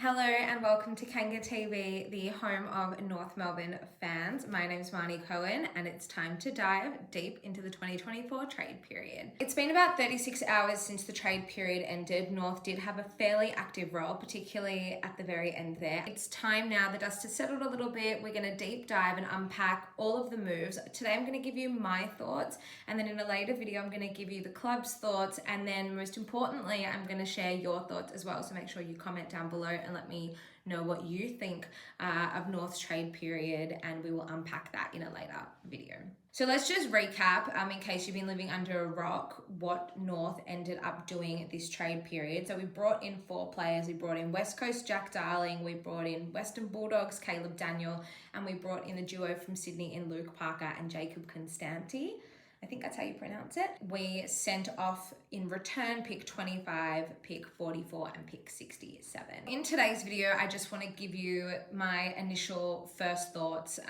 Hello and welcome to Kanga TV, the home of North Melbourne fans. My name's Marnie Cohen and it's time to dive deep into the 2024 trade period. It's been about 36 hours since the trade period ended. North did have a fairly active role, particularly at the very end there. It's time now, the dust has settled a little bit. We're going to deep dive and unpack all of the moves. Today I'm going to give you my thoughts, and then in a later video I'm going to give you the club's thoughts, and then most importantly I'm going to share your thoughts as well. So make sure you comment down below and let me know what you think of North's trade period, and we will unpack that in a later video. So let's just recap, in case you've been living under a rock, what North ended up doing this trade period. So we brought in 4 players. We brought in West Coast Jack Darling, we brought in Western Bulldogs Caleb Daniel, and we brought in the duo from Sydney in Luke Parker and Jacob Konstanty. I think that's how you pronounce it. We sent off in return pick 25, pick 44, and pick 67. In today's video, I just want to give you my initial first thoughts,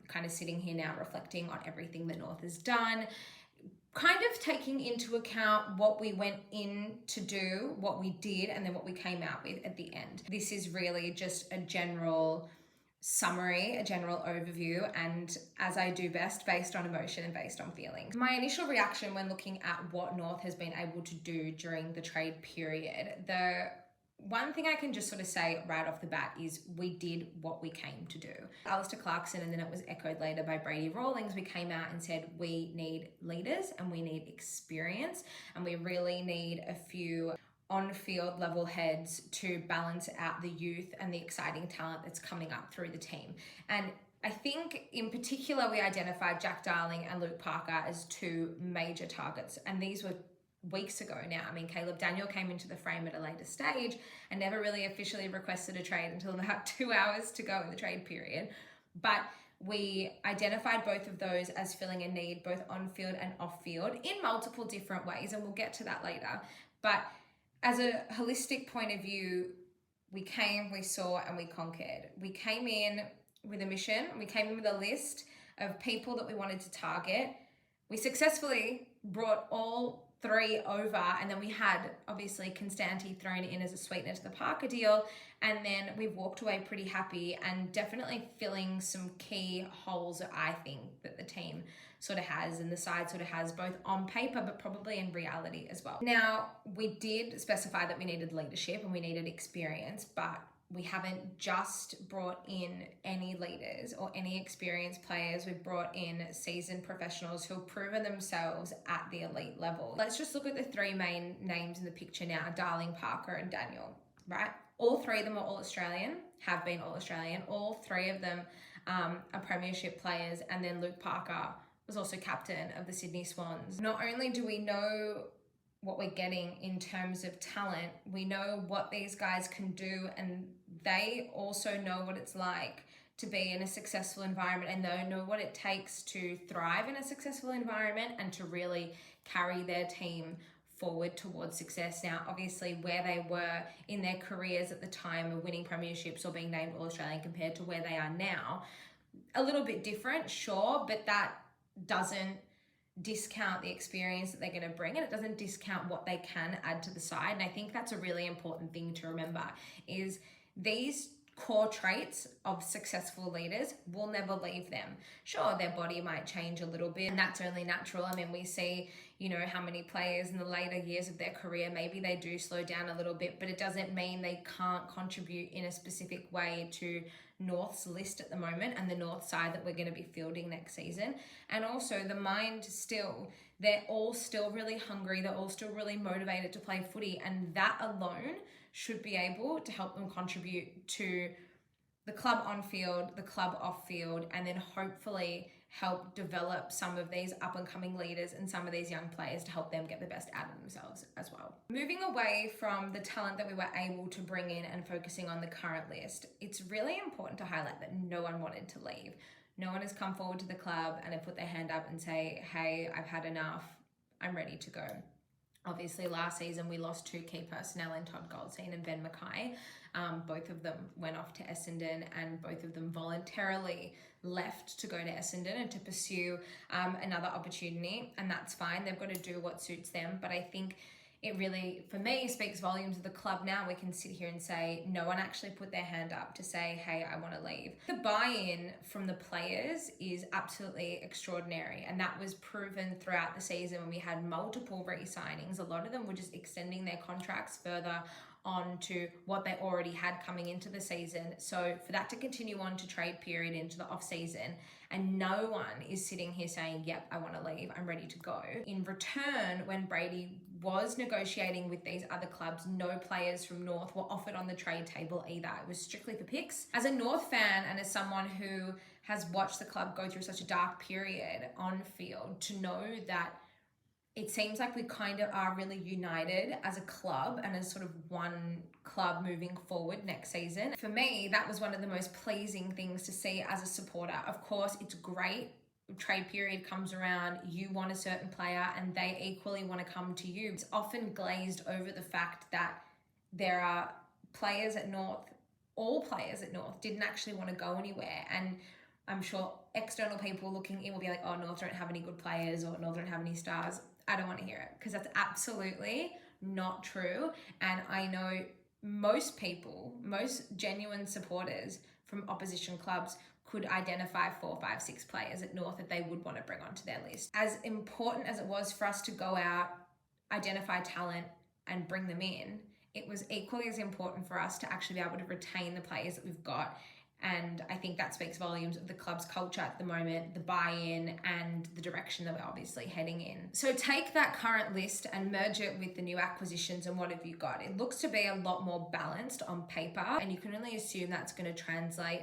kind of sitting here now reflecting on everything that North has done, kind of taking into account what we went in to do, what we did, and then what we came out with at the end. This is really just a general summary, a general overview, and as I do best, based on emotion and based on feelings. My initial reaction when looking at what North has been able to do during the trade period, the one thing I can just sort of say right off the bat is we did what we came to do. Alistair Clarkson, and then it was echoed later by Brady Rawlings, we came out and said we need leaders and we need experience, and we really need a few on-field level heads to balance out the youth and the exciting talent that's coming up through the team. And I think in particular we identified Jack Darling and Luke Parker as 2 major targets, and these were weeks ago now. I mean, Caleb Daniel came into the frame at a later stage and never really officially requested a trade until about 2 hours to go in the trade period. But we identified both of those as filling a need, both on-field and off-field, in multiple different ways, and we'll get to that later. But as a holistic point of view, we came, we saw, and we conquered. We came in with a mission. We came in with a list of people that we wanted to target. We successfully brought all 3 over, and then we had obviously Konstanty thrown in as a sweetener to the Parker deal, and then we walked away pretty happy and definitely filling some key holes that I think that the team sort of has and the side sort of has, both on paper but probably in reality as well. Now, we did specify that we needed leadership and we needed experience, but we haven't just brought in any leaders or any experienced players. We've brought in seasoned professionals who have proven themselves at the elite level. Let's just look at the 3 main names in the picture now: Darling, Parker, and Daniel, right? All 3 of them are All-Australian, have been All-Australian. All 3 of them are premiership players, and then Luke Parker was also captain of the Sydney Swans. Not only do we know what we're getting in terms of talent, we know what these guys can do, and they also know what it's like to be in a successful environment, and they know what it takes to thrive in a successful environment and to really carry their team forward towards success. Now, obviously, where they were in their careers at the time of winning premierships or being named All-Australian compared to where they are now, a little bit different, sure, but that doesn't discount the experience that they're going to bring, and it doesn't discount what they can add to the side. And I think that's a really important thing to remember, is these core traits of successful leaders will never leave them. Sure, their body might change a little bit, and that's only natural. I mean, we see, how many players in the later years of their career, maybe they do slow down a little bit, but it doesn't mean they can't contribute in a specific way to North's list at the moment and the North side that we're going to be fielding next season. And also the mind still, they're all still really hungry, they're all still really motivated to play footy, and that alone should be able to help them contribute to the club on field, the club off field, and then hopefully help develop some of these up and coming leaders and some of these young players to help them get the best out of themselves as well. Moving away from the talent that we were able to bring in and focusing on the current list, it's really important to highlight that no one wanted to leave. No one has come forward to the club and have put their hand up and say, hey, I've had enough, I'm ready to go. Obviously, last season we lost 2 key personnel in Todd Goldstein and Ben Mackay. Both of them went off to Essendon, and both of them voluntarily left to go to Essendon and to pursue another opportunity, and that's fine. They've got to do what suits them. But I think it really, for me, speaks volumes of the club now. We can sit here and say, no one actually put their hand up to say, hey, I want to leave. The buy-in from the players is absolutely extraordinary. And that was proven throughout the season when we had multiple re-signings. A lot of them were just extending their contracts further on to what they already had coming into the season. So for that to continue on to trade period into the off season, and no one is sitting here saying, yep, I want to leave, I'm ready to go. In return, when Brady was negotiating with these other clubs, no players from North were offered on the trade table either. It was strictly for picks. As a North fan and as someone who has watched the club go through such a dark period on field, to know that it seems like we kind of are really united as a club and as sort of one club moving forward next season. For me, that was one of the most pleasing things to see as a supporter. Of course, it's great. Trade period comes around, you want a certain player and they equally want to come to you. It's often glazed over the fact that there are players at North, all players at North didn't actually want to go anywhere. And I'm sure external people looking in will be like, oh, North don't have any good players or North don't have any stars. I don't want to hear it, because that's absolutely not true. And I know most people, most genuine supporters from opposition clubs could identify 4, 5, 6 players at North that they would want to bring onto their list. As important as it was for us to go out, identify talent and bring them in, it was equally as important for us to actually be able to retain the players that we've got. And I think that speaks volumes of the club's culture at the moment, the buy-in and the direction that we're obviously heading in. So take that current list and merge it with the new acquisitions, and what have you got? It looks to be a lot more balanced on paper, and you can only assume that's going to translate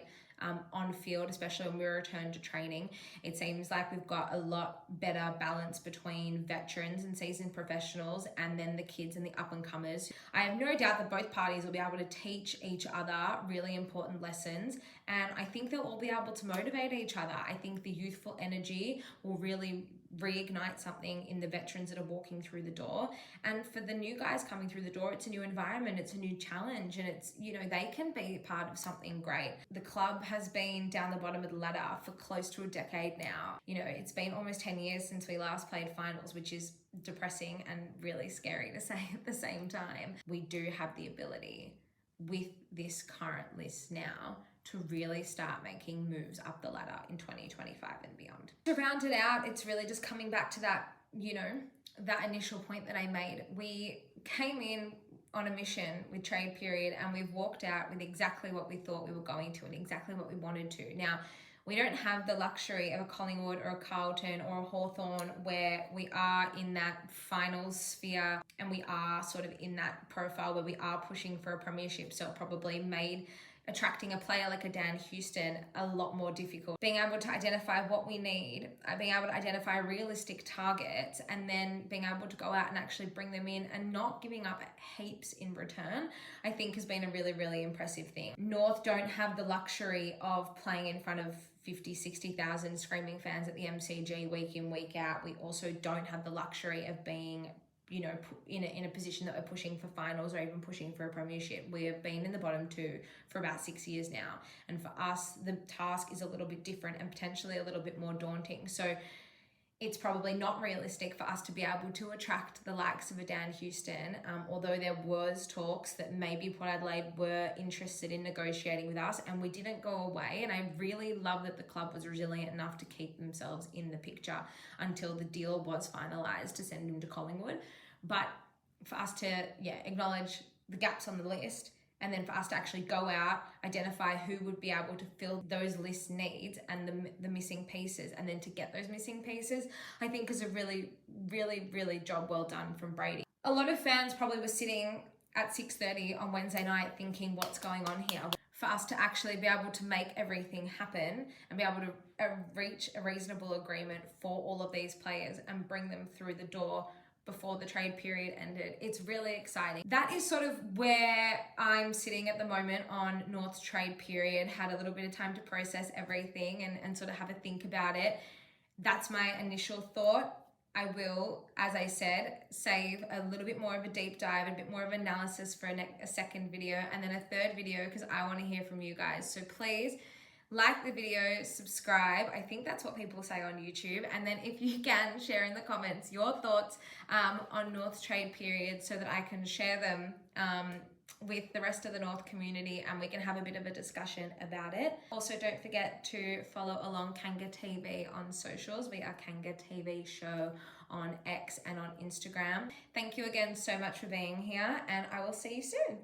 on field, especially when we return to training. It seems like we've got a lot better balance between veterans and seasoned professionals and then the kids and the up and comers. I have no doubt that both parties will be able to teach each other really important lessons, and I think they'll all be able to motivate each other. I think the youthful energy will really reignite something in the veterans that are walking through the door, and for the new guys coming through the door, it's a new environment, it's a new challenge, and it's, you know, they can be part of something great. The club has been down the bottom of the ladder for close to a decade now. You know, it's been almost 10 years since we last played finals, which is depressing and really scary to say at the same time. We do have the ability with this current list now to really start making moves up the ladder in 2025 and beyond. To round it out, it's really just coming back to that, you know, that initial point that I made. We came in on a mission with trade period and we've walked out with exactly what we thought we were going to and exactly what we wanted to. Now, we don't have the luxury of a Collingwood or a Carlton or a Hawthorn where we are in that finals sphere and we are sort of in that profile where we are pushing for a premiership. So it probably made attracting a player like a Dan Houston a lot more difficult. Being able to identify what we need, being able to identify realistic targets, and then being able to go out and actually bring them in and not giving up heaps in return, I think has been a really, really impressive thing. North don't have the luxury of playing in front of 50, 60,000 screaming fans at the MCG week in, week out. We also don't have the luxury of being, you know, in a position that we're pushing for finals or even pushing for a premiership. We have been in the bottom 2 for about 6 years now. And for us, the task is a little bit different and potentially a little bit more daunting. So it's probably not realistic for us to be able to attract the likes of a Dan Houston, although there was talks that maybe Port Adelaide were interested in negotiating with us, and we didn't go away. And I really love that the club was resilient enough to keep themselves in the picture until the deal was finalised to send him to Collingwood. But for us to, acknowledge the gaps on the list, and then for us to actually go out, identify who would be able to fill those list needs and the missing pieces, and then to get those missing pieces, I think is a really, really, really job well done from Brady. A lot of fans probably were sitting at 6:30 on Wednesday night thinking, what's going on here? For us to actually be able to make everything happen and be able to reach a reasonable agreement for all of these players and bring them through the door before the trade period ended, it's really exciting. That is sort of where I'm sitting at the moment on North's trade period. Had a little bit of time to process everything and sort of have a think about it. That's my initial thought. I will, as I said, save a little bit more of a deep dive, a bit more of analysis for a second video, and then a third video because I want to hear from you guys. So please like the video, subscribe. I think that's what people say on YouTube. And then if you can, share in the comments your thoughts on North trade period so that I can share them with the rest of the North community and we can have a bit of a discussion about it. Also, don't forget to follow along Kanga TV on socials. We are Kanga TV Show on X and on Instagram. Thank you again so much for being here, and I will see you soon.